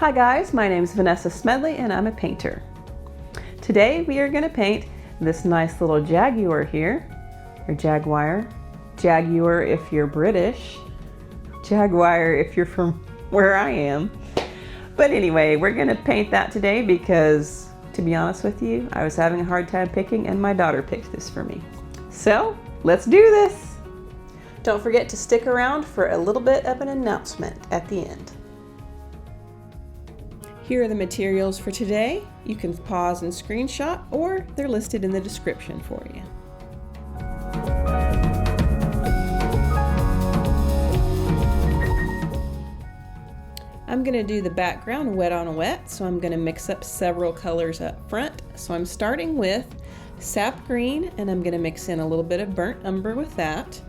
Hi guys, my name is Vanessa Smedley and I'm a painter. Today we are going to paint this nice little Jaguar here, or Jaguar. Jaguar if you're British, Jaguar if you're from where I am. But anyway, we're going to paint that today because, to be honest with you, I was having a hard time picking and my daughter picked this for me. So let's do this! Don't forget to stick around for a little bit of an announcement at the end. Here are the materials for today. You can pause and screenshot, or they're listed in the description for you. I'm going to do the background wet on wet, so I'm going to mix up several colors up front. So I'm starting with sap green, and I'm going to mix in a little bit of burnt umber with that.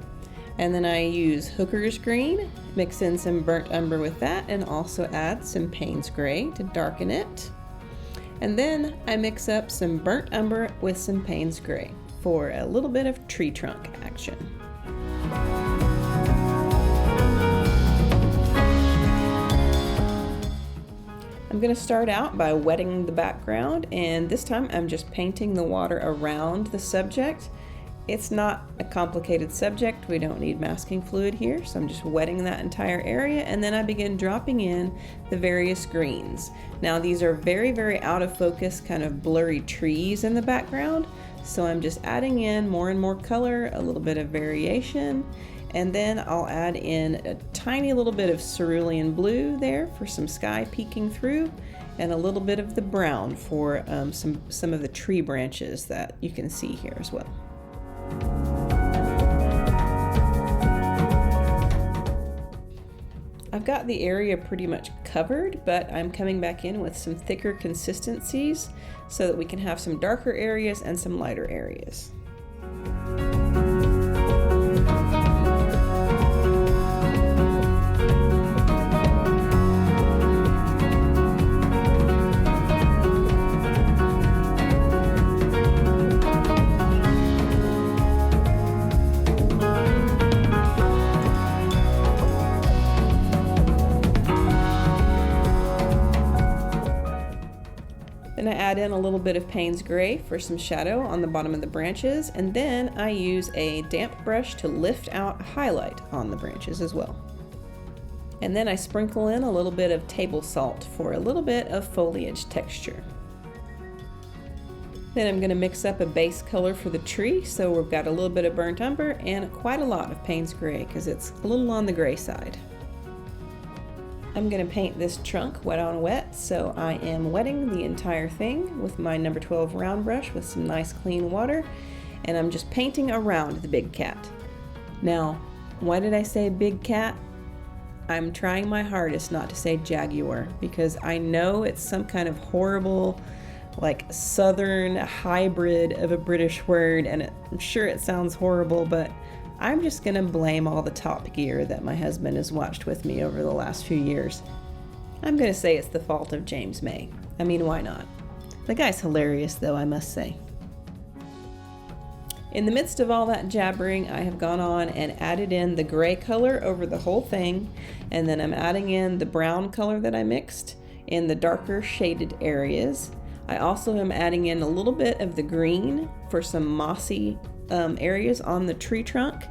And then I use Hooker's green, mix in some burnt umber with that, and also add some Payne's gray to darken it. And then I mix up some burnt umber with some Payne's gray for a little bit of tree trunk action. I'm going to start out by wetting the background, and this time I'm just painting the water around the subject. It's not a complicated subject. We don't need masking fluid here, so I'm just wetting that entire area, and then I begin dropping in the various greens. Now these are very, very out of focus, kind of blurry trees in the background, so I'm just adding in more and more color, a little bit of variation, and then I'll add in a tiny little bit of cerulean blue there for some sky peeking through, and a little bit of the brown for some of the tree branches that you can see here as well. I've got the area pretty much covered, but I'm coming back in with some thicker consistencies so that we can have some darker areas and some lighter areas. Then I add in a little bit of Payne's gray for some shadow on the bottom of the branches, and then I use a damp brush to lift out a highlight on the branches as well. And then I sprinkle in a little bit of table salt for a little bit of foliage texture. Then I'm going to mix up a base color for the tree, so we've got a little bit of burnt umber and quite a lot of Payne's gray because it's a little on the gray side. I'm going to paint this trunk wet on wet, so I am wetting the entire thing with my number 12 round brush with some nice clean water, and I'm just painting around the big cat. Now, why did I say big cat? I'm trying my hardest not to say Jaguar, because I know it's some kind of horrible, like southern hybrid of a British word, and I'm sure it sounds horrible, but I'm just going to blame all the Top Gear that my husband has watched with me over the last few years. I'm going to say it's the fault of James May. I mean, why not? The guy's hilarious though, I must say. In the midst of all that jabbering, I have gone on and added in the gray color over the whole thing, and then I'm adding in the brown color that I mixed in the darker shaded areas. I also am adding in a little bit of the green for some mossy areas on the tree trunk,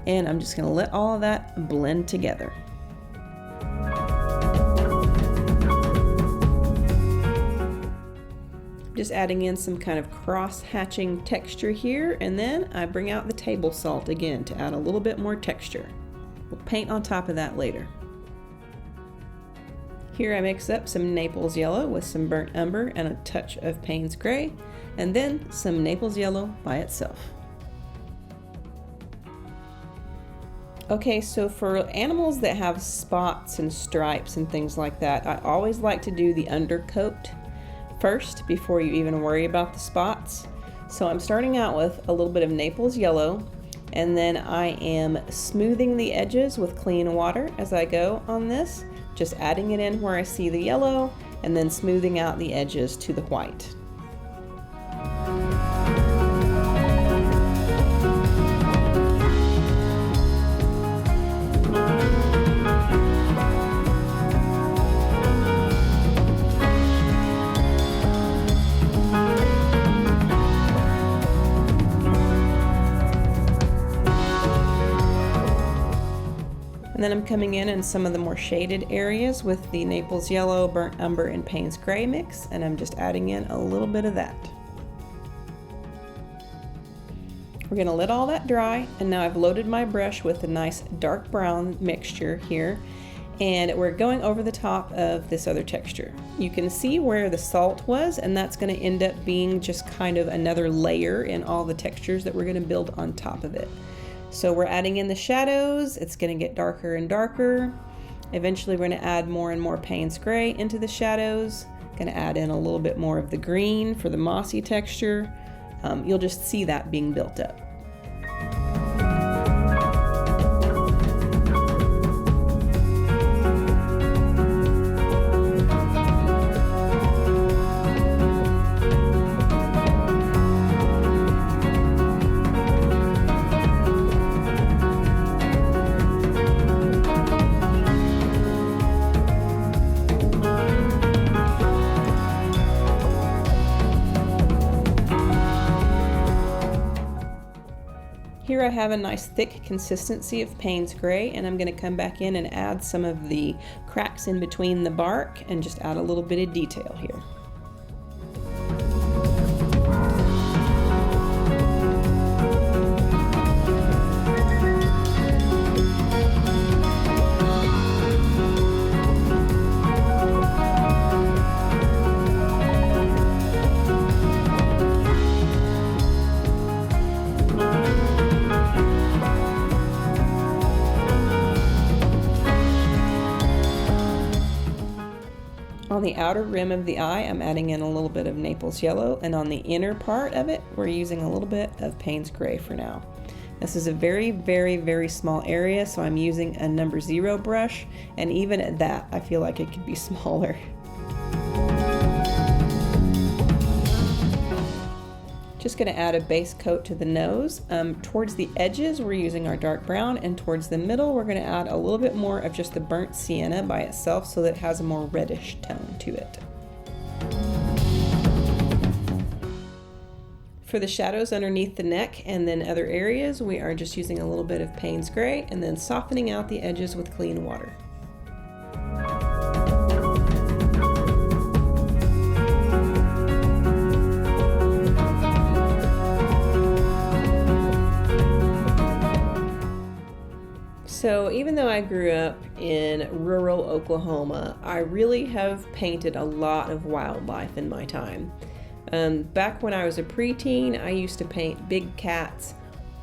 and I'm just going to let all of that blend together. Just adding in some kind of cross-hatching texture here, and then I bring out the table salt again to add a little bit more texture. We'll paint on top of that later. Here I mix up some Naples Yellow with some burnt umber and a touch of Payne's gray, and then some Naples Yellow by itself. Okay, so for animals that have spots and stripes and things like that, I always like to do the undercoat first before you even worry about the spots. So I'm starting out with a little bit of Naples Yellow, and then I am smoothing the edges with clean water as I go on this, just adding it in where I see the yellow, and then smoothing out the edges to the white. And then I'm coming in some of the more shaded areas with the Naples Yellow, Burnt Umber, and Payne's Gray mix, and I'm just adding in a little bit of that. We're going to let all that dry, and now I've loaded my brush with a nice dark brown mixture here, and we're going over the top of this other texture. You can see where the salt was, and that's going to end up being just kind of another layer in all the textures that we're going to build on top of it. So we're adding in the shadows. It's going to get darker and darker. Eventually we're going to add more and more Payne's Gray into the shadows. Going to add in a little bit more of the green for the mossy texture. You'll just see that being built up. Here I have a nice thick consistency of Payne's Gray, and I'm going to come back in and add some of the cracks in between the bark and just add a little bit of detail here. On the outer rim of the eye, I'm adding in a little bit of Naples Yellow, and on the inner part of it, we're using a little bit of Payne's Gray for now. This is a very, very, very small area, so I'm using a number 0 brush, and even at that, I feel like it could be smaller. Just going to add a base coat to the nose. Towards the edges, we're using our dark brown, and towards the middle, we're going to add a little bit more of just the burnt sienna by itself so that it has a more reddish tone to it. For the shadows underneath the neck and then other areas, we are just using a little bit of Payne's Gray and then softening out the edges with clean water. So even though I grew up in rural Oklahoma, I really have painted a lot of wildlife in my time. Back when I was a preteen, I used to paint big cats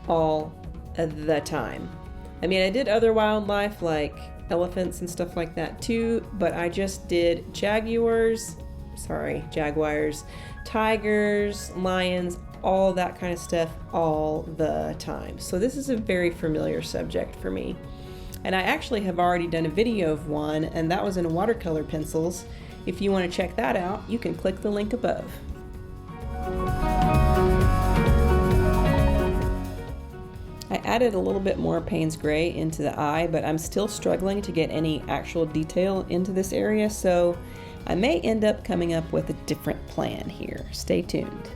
all the time. I mean, I did other wildlife like elephants and stuff like that too, but I just did jaguars, tigers, lions, all that kind of stuff all the time. So this is a very familiar subject for me. And I actually have already done a video of one, and that was in watercolor pencils. If you want to check that out, you can click the link above. I added a little bit more Payne's Gray into the eye, but I'm still struggling to get any actual detail into this area, so I may end up coming up with a different plan here. Stay tuned.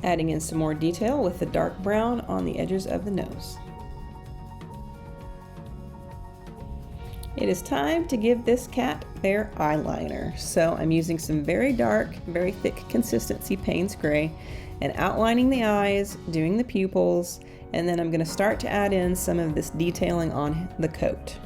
Adding in some more detail with the dark brown on the edges of the nose. It is time to give this cat their eyeliner. So I'm using some very dark, very thick consistency Payne's Gray and outlining the eyes, doing the pupils, and then I'm going to start to add in some of this detailing on the coat.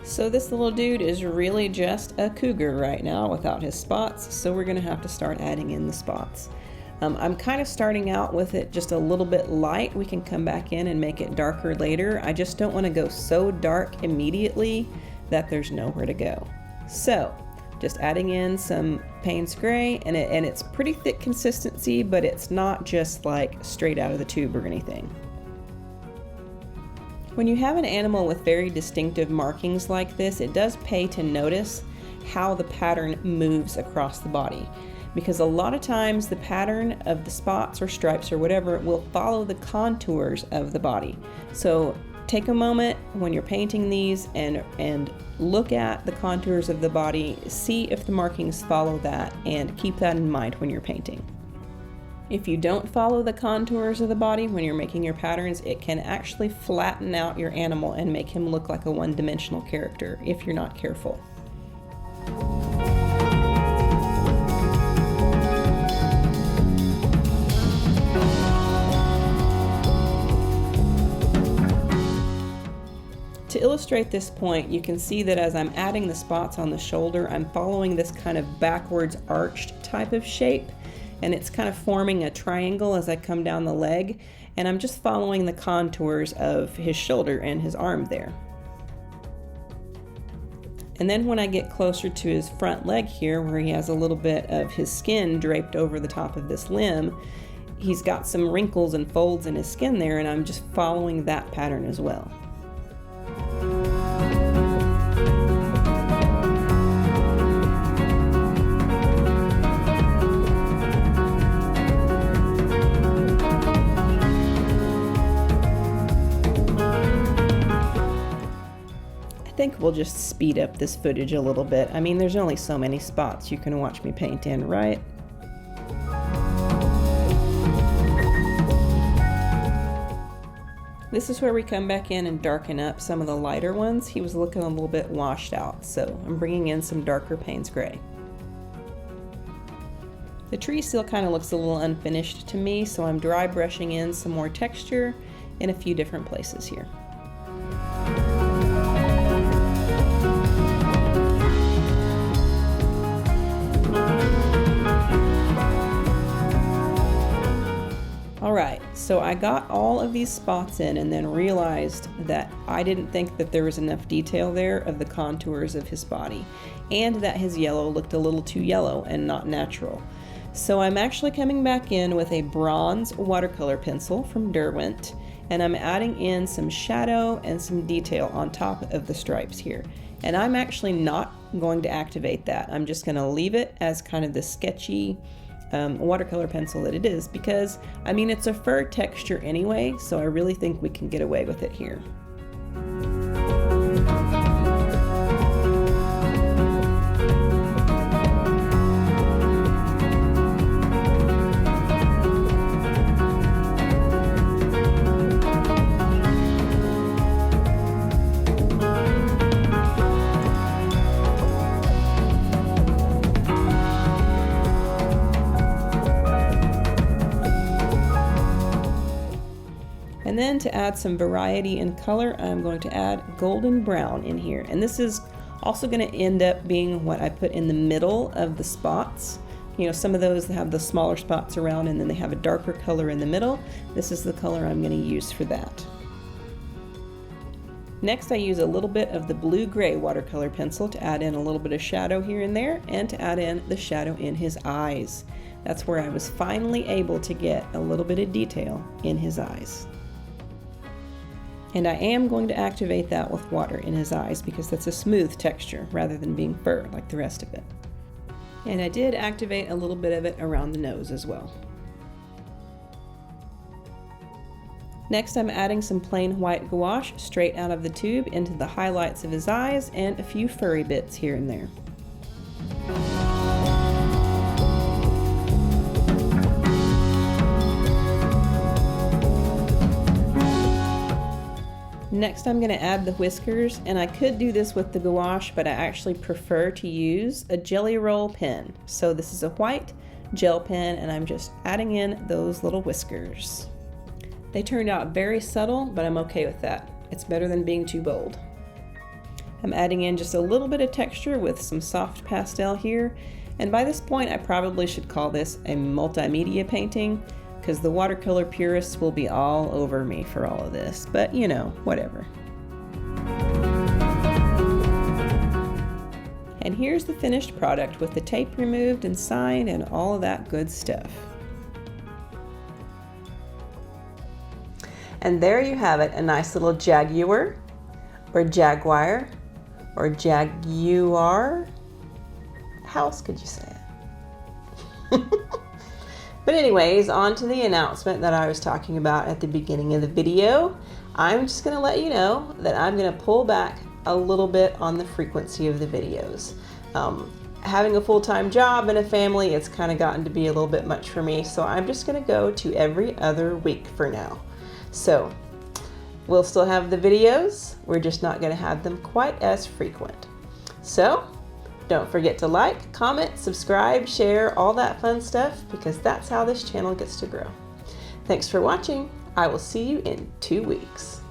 So this little dude is really just a cougar right now without his spots, so we're going to have to start adding in the spots. I'm kind of starting out with it just a little bit light. We can come back in and make it darker later. I just don't want to go so dark immediately that there's nowhere to go. So just adding in some Payne's Gray, and it's pretty thick consistency, but it's not just like straight out of the tube or anything. When you have an animal with very distinctive markings like this, it does pay to notice how the pattern moves across the body. Because a lot of times the pattern of the spots or stripes or whatever will follow the contours of the body. So take a moment when you're painting these and look at the contours of the body, see if the markings follow that, and keep that in mind when you're painting. If you don't follow the contours of the body when you're making your patterns, it can actually flatten out your animal and make him look like a one-dimensional character if you're not careful. To illustrate this point, you can see that as I'm adding the spots on the shoulder, I'm following this kind of backwards arched type of shape, and it's kind of forming a triangle as I come down the leg, and I'm just following the contours of his shoulder and his arm there. And then when I get closer to his front leg here, where he has a little bit of his skin draped over the top of this limb, he's got some wrinkles and folds in his skin there, and I'm just following that pattern as well. I think we'll just speed up this footage a little bit. I mean, there's only so many spots you can watch me paint in, right? This is where we come back in and darken up some of the lighter ones. He was looking a little bit washed out, so I'm bringing in some darker Payne's gray. The tree still kind of looks a little unfinished to me, so I'm dry brushing in some more texture in a few different places here. Alright, so I got all of these spots in and then realized that I didn't think that there was enough detail there of the contours of his body, and that his yellow looked a little too yellow and not natural. So I'm actually coming back in with a bronze watercolor pencil from Derwent, and I'm adding in some shadow and some detail on top of the stripes here. And I'm actually not going to activate that. I'm just going to leave it as kind of the sketchy watercolor pencil that it is, because I mean, it's a fur texture anyway, so I really think we can get away with it here. And then to add some variety in color, I'm going to add golden brown in here. And this is also going to end up being what I put in the middle of the spots. You know, some of those have the smaller spots around and then they have a darker color in the middle. This is the color I'm going to use for that. Next, I use a little bit of the blue-gray watercolor pencil to add in a little bit of shadow here and there, and to add in the shadow in his eyes. That's where I was finally able to get a little bit of detail in his eyes. And I am going to activate that with water in his eyes because that's a smooth texture rather than being fur like the rest of it. And I did activate a little bit of it around the nose as well. Next, I'm adding some plain white gouache straight out of the tube into the highlights of his eyes and a few furry bits here and there. Next, I'm going to add the whiskers, and I could do this with the gouache, but I actually prefer to use a Gelly Roll Pen. So this is a white gel pen, and I'm just adding in those little whiskers. They turned out very subtle, but I'm okay with that. It's better than being too bold. I'm adding in just a little bit of texture with some soft pastel here, and by this point I probably should call this a multimedia painting, because the watercolor purists will be all over me for all of this, but you know, whatever. And here's the finished product with the tape removed and signed and all of that good stuff. And there you have it, a nice little Jaguar, or Jaguar, or Jaguar. How else could you say it? But anyways, on to the announcement that I was talking about at the beginning of the video. I'm just going to let you know that I'm going to pull back a little bit on the frequency of the videos. Having a full-time job and a family, it's kind of gotten to be a little bit much for me, so I'm just going to go to every other week for now. So we'll still have the videos, we're just not going to have them quite as frequent. So don't forget to like, comment, subscribe, share, all that fun stuff, because that's how this channel gets to grow. Thanks for watching. I will see you in 2 weeks.